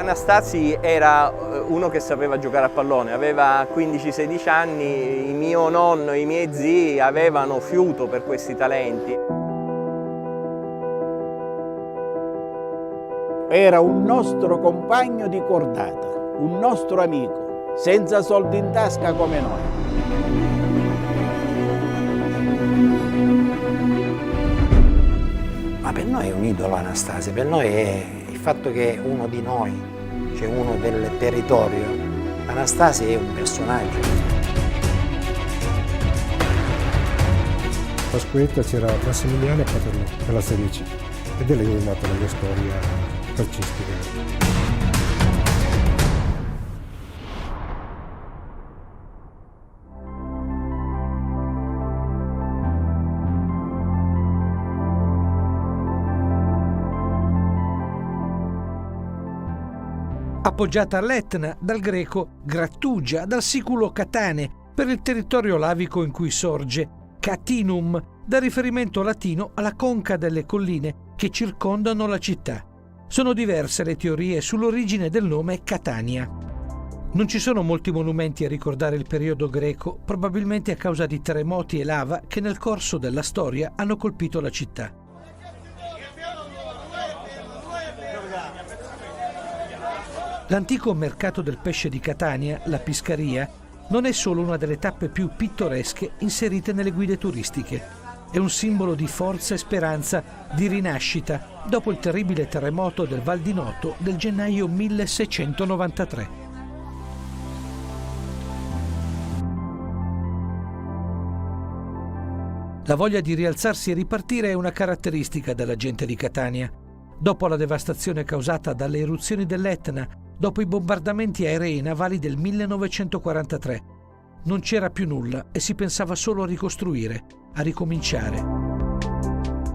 Anastasi era uno che sapeva giocare a pallone, aveva 15-16 anni, il mio nonno e i miei zii avevano fiuto per questi talenti. Era un nostro compagno di cordata, un nostro amico, senza soldi in tasca come noi. Ma per noi è un idolo Anastasi, per noi è il fatto che è uno di noi, cioè uno del territorio. Anastasi è un personaggio. A squadra c'era Massimiliano e Paterno per la Serie C ed è lì nata la mia storia calcistica. Appoggiata all'Etna, dal greco Grattugia, dal siculo Catane, per il territorio lavico in cui sorge, Catinum, da riferimento latino alla conca delle colline che circondano la città. Sono diverse le teorie sull'origine del nome Catania. Non ci sono molti monumenti a ricordare il periodo greco, probabilmente a causa di terremoti e lava che nel corso della storia hanno colpito la città. L'antico mercato del pesce di Catania, la Piscaria, non è solo una delle tappe più pittoresche inserite nelle guide turistiche. È un simbolo di forza e speranza, di rinascita, dopo il terribile terremoto del Val di Noto del gennaio 1693. La voglia di rialzarsi e ripartire è una caratteristica della gente di Catania. Dopo la devastazione causata dalle eruzioni dell'Etna, dopo i bombardamenti aerei e navali del 1943, non c'era più nulla e si pensava solo a ricostruire, a ricominciare.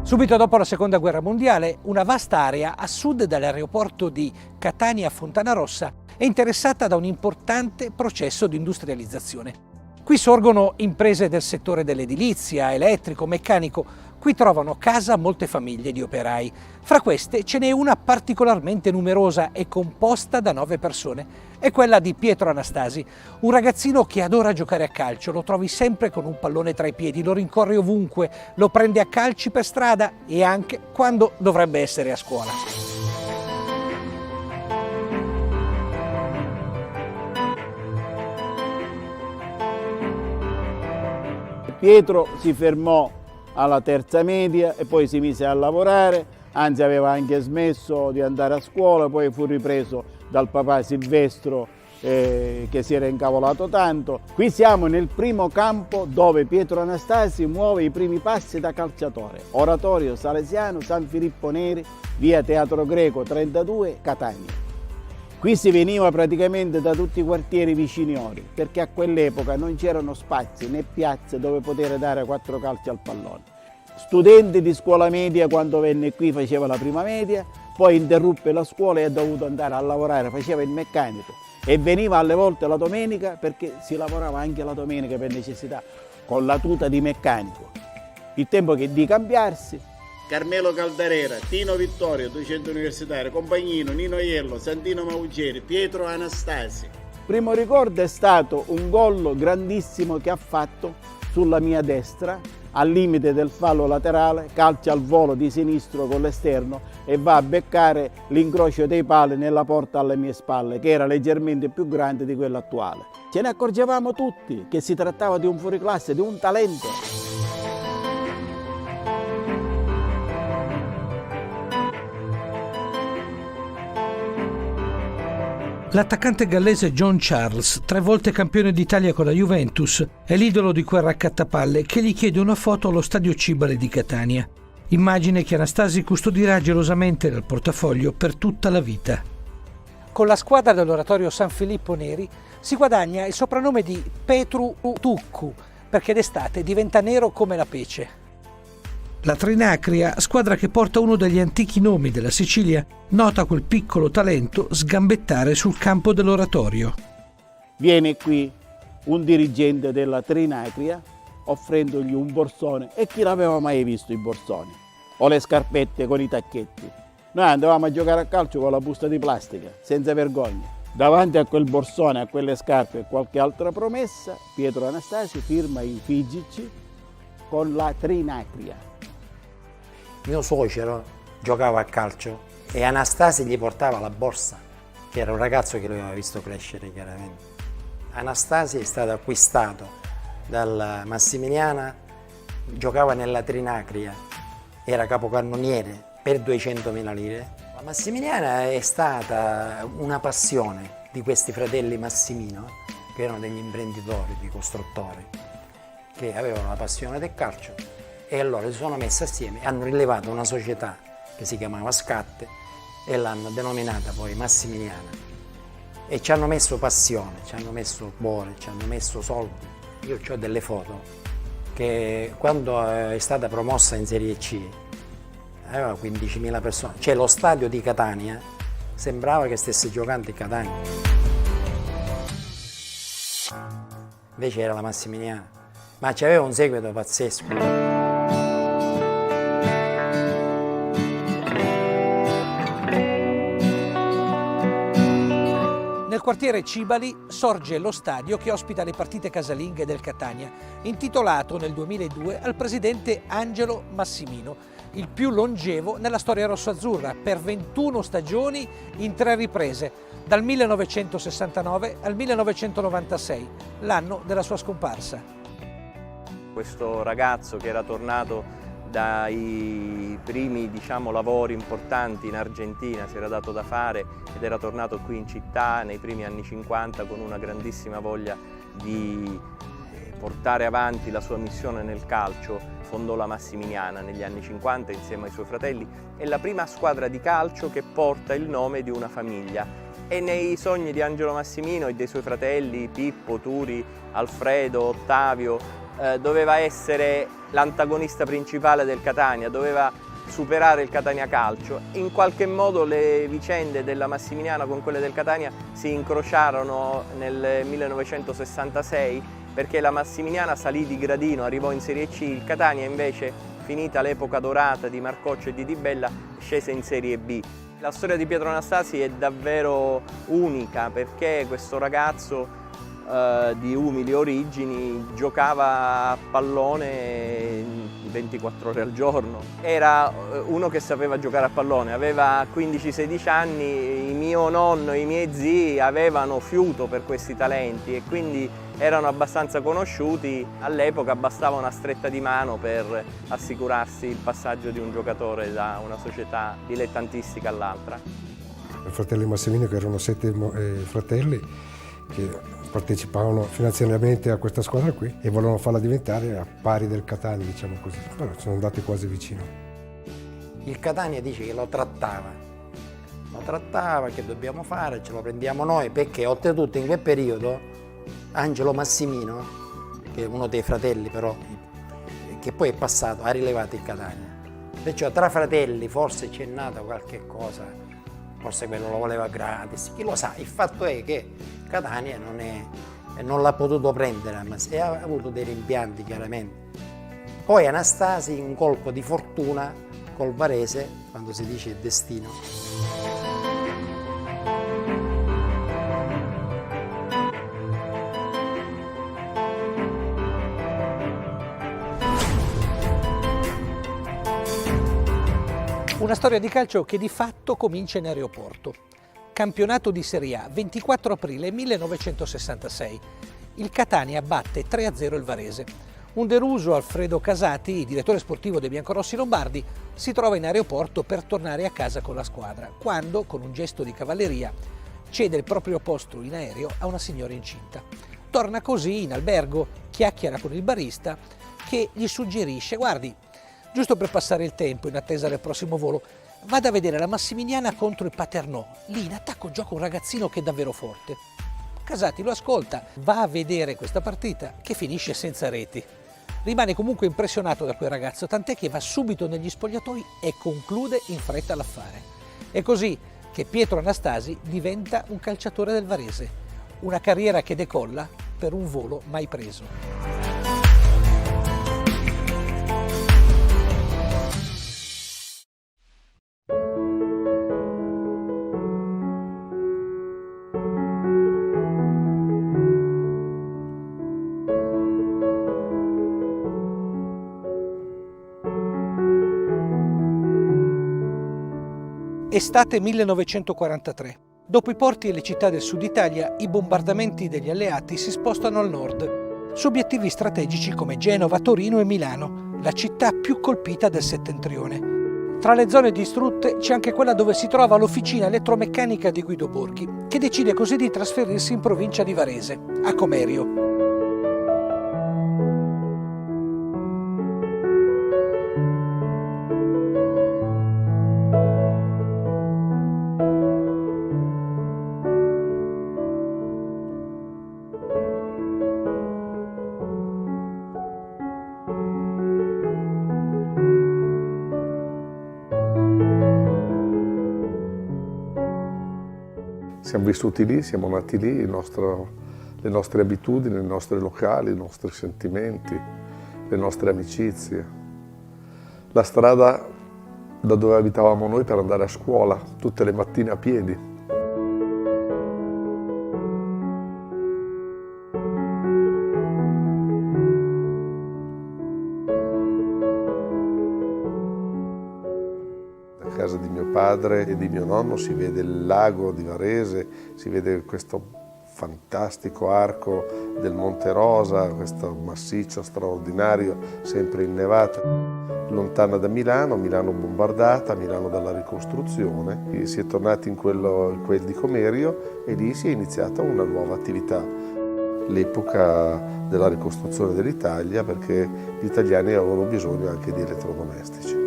Subito dopo la Seconda Guerra Mondiale, una vasta area a sud dell'aeroporto di Catania-Fontanarossa è interessata da un importante processo di industrializzazione. Qui sorgono imprese del settore dell'edilizia, elettrico, meccanico. Qui trovano casa molte famiglie di operai. Fra queste ce n'è una particolarmente numerosa e composta da 9 persone. È quella di Pietro Anastasi, un ragazzino che adora giocare a calcio. Lo trovi sempre con un pallone tra i piedi, lo rincorre ovunque, lo prende a calci per strada e anche quando dovrebbe essere a scuola. Pietro si fermò alla terza media e poi si mise a lavorare, anzi aveva anche smesso di andare a scuola, poi fu ripreso dal papà Silvestro che si era incavolato tanto. Qui siamo nel primo campo dove Pietro Anastasi muove i primi passi da calciatore. Oratorio Salesiano, San Filippo Neri, via Teatro Greco 32, Catania. Qui si veniva praticamente da tutti i quartieri viciniori, perché a quell'epoca non c'erano spazi né piazze dove poter dare 4 calci al pallone. Studente di scuola media, quando venne qui faceva la prima media, poi interruppe la scuola e è dovuto andare a lavorare, faceva il meccanico e veniva alle volte la domenica perché si lavorava anche la domenica per necessità, con la tuta di meccanico. Il tempo che di cambiarsi. Carmelo Caldarera, Tino Vittorio, docente universitario, Compagnino, Nino Iello, Santino Maugieri, Pietro Anastasi. Primo ricordo è stato un gol grandissimo che ha fatto sulla mia destra, al limite del fallo laterale, calcia al volo di sinistro con l'esterno e va a beccare l'incrocio dei pali nella porta alle mie spalle, che era leggermente più grande di quella attuale. Ce ne accorgevamo tutti che si trattava di un fuoriclasse, di un talento. L'attaccante gallese John Charles, 3 volte campione d'Italia con la Juventus, è l'idolo di quel raccattapalle che gli chiede una foto allo stadio Cibale di Catania. Immagine che Anastasi custodirà gelosamente nel portafoglio per tutta la vita. Con la squadra dell'oratorio San Filippo Neri si guadagna il soprannome di Petru Tuccu, perché d'estate diventa nero come la pece. La Trinacria, squadra che porta uno degli antichi nomi della Sicilia, nota quel piccolo talento sgambettare sul campo dell'oratorio. Viene qui un dirigente della Trinacria offrendogli un borsone, e chi l'aveva mai visto i borsoni? O le scarpette con i tacchetti? Noi andavamo a giocare a calcio con la busta di plastica, senza vergogna. Davanti a quel borsone, a quelle scarpe e qualche altra promessa, Pietro Anastasi firma i fisici con la Trinacria. Mio suocero giocava a calcio e Anastasi gli portava la borsa, che era un ragazzo che lui aveva visto crescere chiaramente. Anastasi è stato acquistato dal Massimiliana, giocava nella Trinacria, era capocannoniere per 200.000 lire. La Massimiliana è stata una passione di questi fratelli Massimino, che erano degli imprenditori, dei costruttori, che avevano la passione del calcio, e allora si sono messi assieme e hanno rilevato una società che si chiamava Scatte e l'hanno denominata poi Massimiliana. E ci hanno messo passione, ci hanno messo cuore, ci hanno messo soldi. Io ho delle foto che quando è stata promossa in Serie C aveva 15.000 persone, cioè lo stadio di Catania sembrava che stesse giocando in Catania. Invece era la Massimiliana, ma c'aveva un seguito pazzesco. Nel quartiere Cibali sorge lo stadio che ospita le partite casalinghe del Catania, intitolato nel 2002 al presidente Angelo Massimino, il più longevo nella storia rossoazzurra, per 21 stagioni in 3 riprese, dal 1969 al 1996, l'anno della sua scomparsa. Questo ragazzo che era tornato dai primi lavori importanti in Argentina, si era dato da fare ed era tornato qui in città nei primi anni 50 con una grandissima voglia di portare avanti la sua missione nel calcio. Fondò la Massimiliana negli anni 50 insieme ai suoi fratelli, è la prima squadra di calcio che porta il nome di una famiglia, e nei sogni di Angelo Massimino e dei suoi fratelli Pippo, Turi, Alfredo, Ottavio doveva essere l'antagonista principale del Catania, doveva superare il Catania Calcio. In qualche modo le vicende della Massimiliana con quelle del Catania si incrociarono nel 1966, perché la Massimiliana salì di gradino, arrivò in Serie C, il Catania invece, finita l'epoca dorata di Marcoccio e di Di Bella, scese in Serie B. La storia di Pietro Anastasi è davvero unica, perché questo ragazzo di umili origini giocava a pallone 24 ore al giorno. Era uno che sapeva giocare a pallone, aveva 15-16 anni, mio nonno e i miei zii avevano fiuto per questi talenti e quindi erano abbastanza conosciuti. All'epoca bastava una stretta di mano per assicurarsi il passaggio di un giocatore da una società dilettantistica all'altra. I fratelli Massimino, che erano 7 fratelli, che partecipavano finanziariamente a questa squadra qui e volevano farla diventare a pari del Catania, diciamo così, però sono andati quasi vicino. Il Catania dice che lo trattava, che dobbiamo fare, ce lo prendiamo noi, perché oltretutto in quel periodo Angelo Massimino, che è uno dei fratelli però, che poi è passato, ha rilevato il Catania. Perciò tra fratelli forse c'è nata qualche cosa, forse quello lo voleva gratis, chi lo sa. Il fatto è che Catania non l'ha potuto prendere, e ha avuto dei rimpianti chiaramente. Poi Anastasi, un colpo di fortuna col Varese, quando si dice il destino. Una storia di calcio che di fatto comincia in aeroporto. Campionato di Serie A, 24 aprile 1966. Il Catania batte 3-0 il Varese. Un deluso Alfredo Casati, direttore sportivo dei biancorossi lombardi, si trova in aeroporto per tornare a casa con la squadra, quando, con un gesto di cavalleria, cede il proprio posto in aereo a una signora incinta. Torna così in albergo, chiacchiera con il barista che gli suggerisce: guardi, giusto per passare il tempo in attesa del prossimo volo, vada a vedere la Massimiliana contro il Paternò. Lì in attacco gioca un ragazzino che è davvero forte. Casati lo ascolta, va a vedere questa partita che finisce senza reti. Rimane comunque impressionato da quel ragazzo, tant'è che va subito negli spogliatoi e conclude in fretta l'affare. È così che Pietro Anastasi diventa un calciatore del Varese, una carriera che decolla per un volo mai preso. Estate 1943. Dopo i porti e le città del sud Italia, i bombardamenti degli alleati si spostano al nord, su obiettivi strategici come Genova, Torino e Milano, la città più colpita del settentrione. Tra le zone distrutte c'è anche quella dove si trova l'officina elettromeccanica di Guido Borghi, che decide così di trasferirsi in provincia di Varese, a Comerio. Siamo vissuti lì, siamo nati lì, le nostre abitudini, i nostri locali, i nostri sentimenti, le nostre amicizie. La strada da dove abitavamo noi per andare a scuola, tutte le mattine a piedi. A casa di mio padre e di mio nonno si vede il lago di Varese, si vede questo fantastico arco del Monte Rosa, questo massiccio straordinario, sempre innevato. Lontana da Milano, Milano bombardata, Milano dalla ricostruzione. E si è tornati in quel di Comerio e lì si è iniziata una nuova attività. L'epoca della ricostruzione dell'Italia, perché gli italiani avevano bisogno anche di elettrodomestici.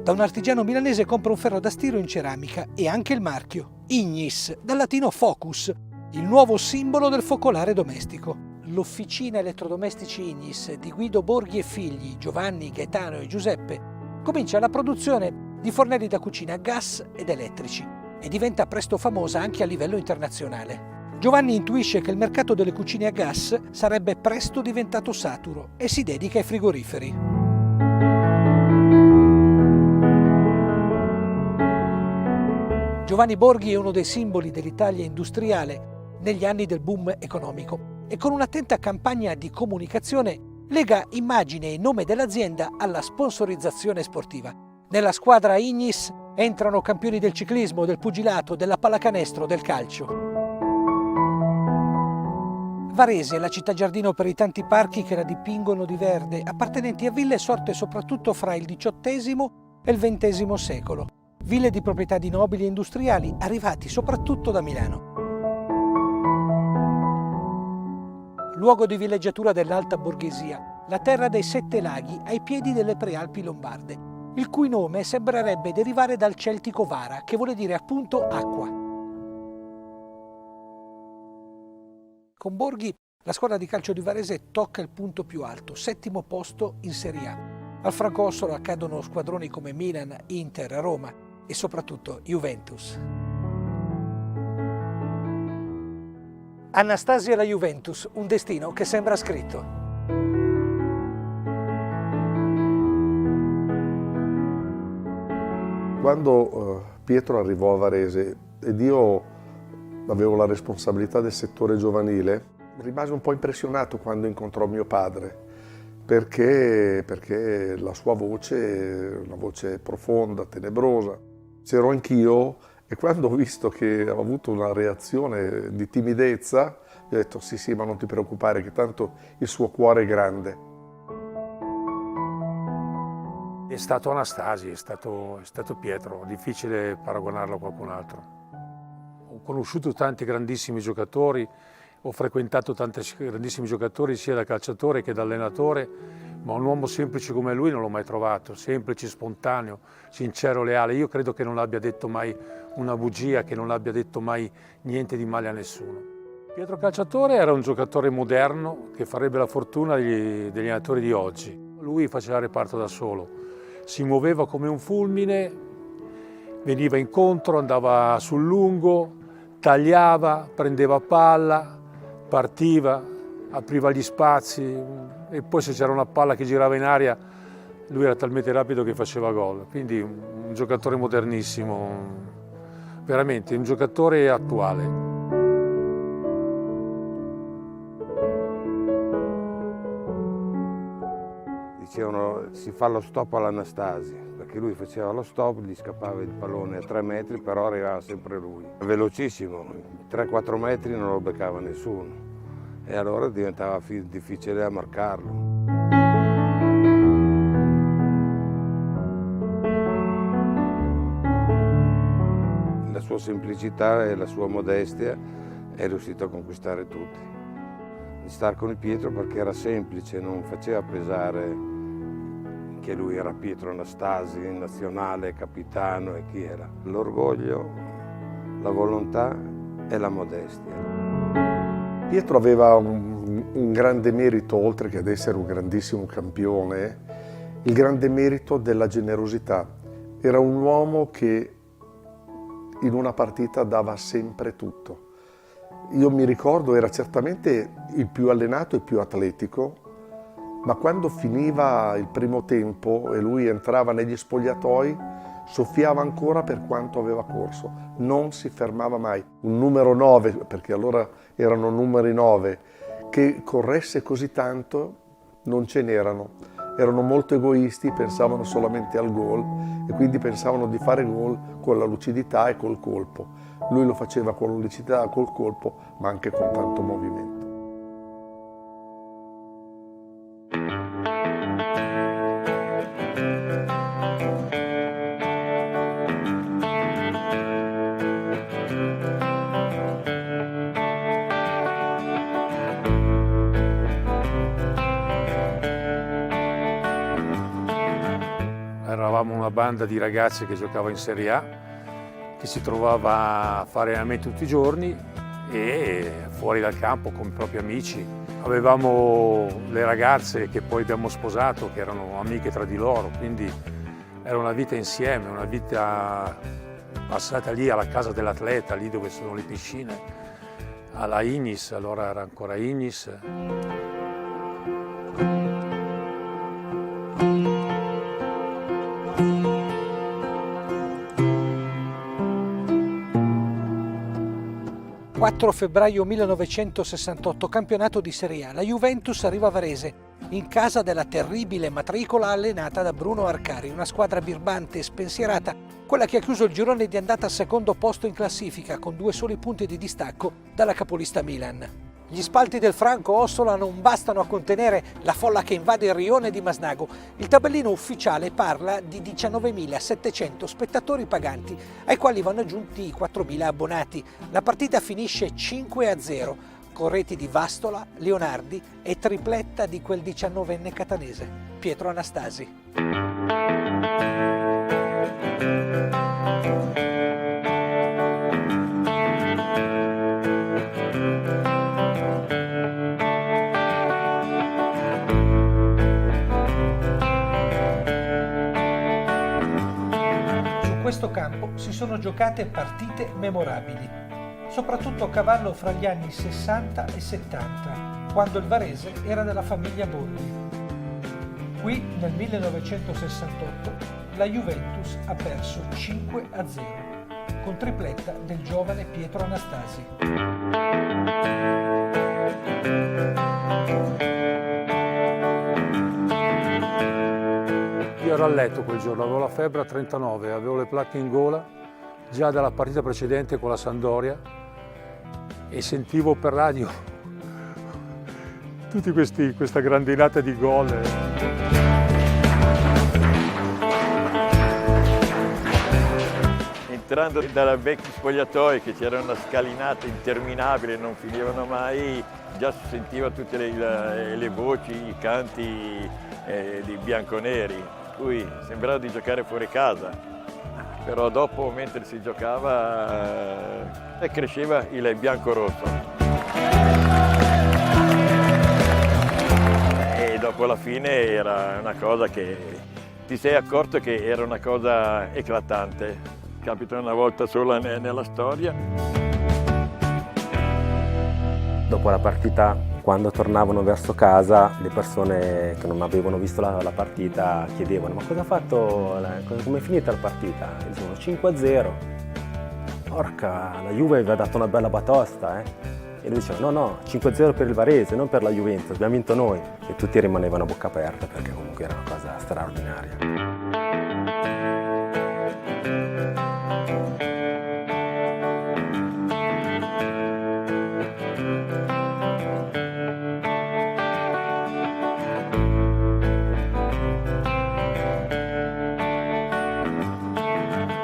Da un artigiano milanese compra un ferro da stiro in ceramica e anche il marchio, Ignis, dal latino focus, il nuovo simbolo del focolare domestico. L'officina elettrodomestici Ignis di Guido Borghi e figli, Giovanni, Gaetano e Giuseppe, comincia la produzione di fornelli da cucina a gas ed elettrici e diventa presto famosa anche a livello internazionale. Giovanni intuisce che il mercato delle cucine a gas sarebbe presto diventato saturo e si dedica ai frigoriferi. Giovanni Borghi è uno dei simboli dell'Italia industriale negli anni del boom economico e con un'attenta campagna di comunicazione lega immagine e nome dell'azienda alla sponsorizzazione sportiva. Nella squadra Ignis entrano campioni del ciclismo, del pugilato, della pallacanestro, del calcio. Varese è la città giardino per i tanti parchi che la dipingono di verde, appartenenti a ville sorte soprattutto fra il XVIII e il XX secolo. Ville di proprietà di nobili e industriali arrivati soprattutto da Milano. Luogo di villeggiatura dell'alta borghesia, la terra dei Sette Laghi ai piedi delle prealpi lombarde, il cui nome sembrerebbe derivare dal celtico vara, che vuole dire appunto acqua. Con Borghi la squadra di calcio di Varese tocca il punto più alto, 7° posto in Serie A. Al Francossolo accadono squadroni come Milan, Inter, Roma e soprattutto Juventus. Anastasia e la Juventus, un destino che sembra scritto. Quando Pietro arrivò a Varese ed io avevo la responsabilità del settore giovanile, rimasi un po' impressionato quando incontrò mio padre, perché la sua voce è una voce profonda, tenebrosa. C'ero anch'io e quando ho visto che aveva avuto una reazione di timidezza, gli ho detto sì, ma non ti preoccupare che tanto il suo cuore è grande. È stato Anastasi, è stato Pietro, difficile paragonarlo a qualcun altro. Ho conosciuto tanti grandissimi giocatori, ho frequentato tanti grandissimi giocatori sia da calciatore che da allenatore, ma un uomo semplice come lui non l'ho mai trovato, semplice, spontaneo, sincero, leale. Io credo che non abbia detto mai una bugia, che non abbia detto mai niente di male a nessuno. Pietro Calciatore era un giocatore moderno che farebbe la fortuna degli allenatori di oggi. Lui faceva reparto da solo, si muoveva come un fulmine, veniva incontro, andava sul lungo, tagliava, prendeva palla, partiva, apriva gli spazi e poi se c'era una palla che girava in aria lui era talmente rapido che faceva gol. Quindi un giocatore modernissimo, veramente un giocatore attuale. Dicevano si fa lo stop all'Anastasi, perché lui faceva lo stop, gli scappava il pallone a 3 metri, però arrivava sempre lui. Velocissimo, 3-4 metri non lo beccava nessuno e allora diventava difficile da marcarlo. La sua semplicità e la sua modestia è riuscito a conquistare tutti. Di star con il Pietro perché era semplice, non faceva pesare che lui era Pietro Anastasi, nazionale, capitano e chi era. L'orgoglio, la volontà e la modestia. Pietro aveva un grande merito, oltre che ad essere un grandissimo campione, il grande merito della generosità. Era un uomo che in una partita dava sempre tutto. Io mi ricordo, era certamente il più allenato e più atletico, ma quando finiva il primo tempo e lui entrava negli spogliatoi, soffiava ancora per quanto aveva corso, non si fermava mai. Un numero 9, perché allora erano numeri 9, che corresse così tanto non ce n'erano. Erano molto egoisti, pensavano solamente al gol e quindi pensavano di fare gol con la lucidità e col colpo. Lui lo faceva con la lucidità, col colpo, ma anche con tanto movimento. Eravamo una banda di ragazzi che giocava in Serie A, che si trovava a fare allenamenti tutti i giorni e fuori dal campo con i propri amici. Avevamo le ragazze che poi abbiamo sposato, che erano amiche tra di loro, quindi era una vita insieme, una vita passata lì alla casa dell'atleta, lì dove sono le piscine, alla Ignis, allora era ancora Ignis. 4 febbraio 1968, campionato di Serie A. La Juventus arriva a Varese, in casa della terribile matricola allenata da Bruno Arcari, una squadra birbante e spensierata, quella che ha chiuso il girone di andata al secondo posto in classifica, con 2 soli punti di distacco dalla capolista Milan. Gli spalti del Franco Ossola non bastano a contenere la folla che invade il rione di Masnago. Il tabellino ufficiale parla di 19.700 spettatori paganti, ai quali vanno aggiunti i 4.000 abbonati. La partita finisce 5-0, con reti di Vastola, Leonardi e tripletta di quel 19enne catanese, Pietro Anastasi. Su questo campo si sono giocate partite memorabili, soprattutto a cavallo fra gli anni 60 e 70, quando il Varese era della famiglia Bolli. Qui nel 1968 la Juventus ha perso 5-0, con tripletta del giovane Pietro Anastasi. Io ero a letto quel giorno, avevo la febbre a 39, avevo le placche in gola già dalla partita precedente con la Sampdoria e sentivo per radio tutti questa grandinata di gol. Entrando dalla vecchia spogliatoi, che c'era una scalinata interminabile, non finivano mai, già si sentiva tutte le voci, i canti di bianconeri. Cui sembrava di giocare fuori casa, però dopo mentre si giocava cresceva il bianco-rosso. E dopo la fine era una cosa che ti sei accorto che era una cosa eclatante, capita una volta sola nella storia. Dopo la partita, quando tornavano verso casa, le persone che non avevano visto la partita chiedevano: ma cosa ha fatto, come è finita la partita? E dicevano 5-0. Porca, la Juve aveva dato una bella batosta, eh? E lui diceva: no, 5-0 per il Varese, non per la Juventus, abbiamo vinto noi. E tutti rimanevano a bocca aperta perché comunque era una cosa straordinaria.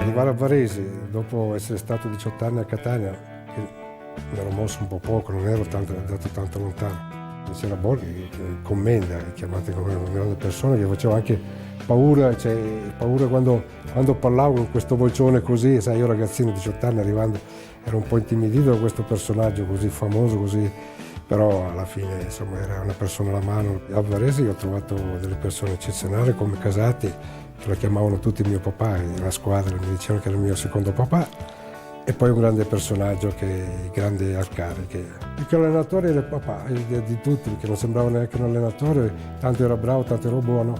Arrivare a Varese, dopo essere stato 18 anni a Catania, mi ero mosso un po' poco, non ero andato tanto lontano. C'era Borghi, Commenda, chiamate come una grande persona, che faceva anche paura, cioè paura quando parlavo con questo vocione così, sai, io ragazzino, 18 anni, arrivando, ero un po' intimidito da questo personaggio così famoso, così, però alla fine insomma era una persona alla mano. A Varese io ho trovato delle persone eccezionali come Casati, che lo chiamavano tutti mio papà, la squadra mi dicevano che era il mio secondo papà, e poi un grande personaggio che è il grande Arcari, che l'allenatore era il papà di tutti, perché non sembrava neanche un allenatore, tanto era bravo, tanto era buono,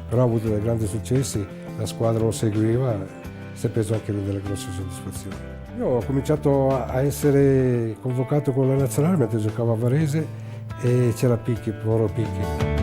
però ha avuto dei grandi successi, la squadra lo seguiva, si è preso anche lui delle grosse soddisfazioni. Io ho cominciato a essere convocato con la nazionale mentre giocavo a Varese e c'era Picchi, povero Picchi.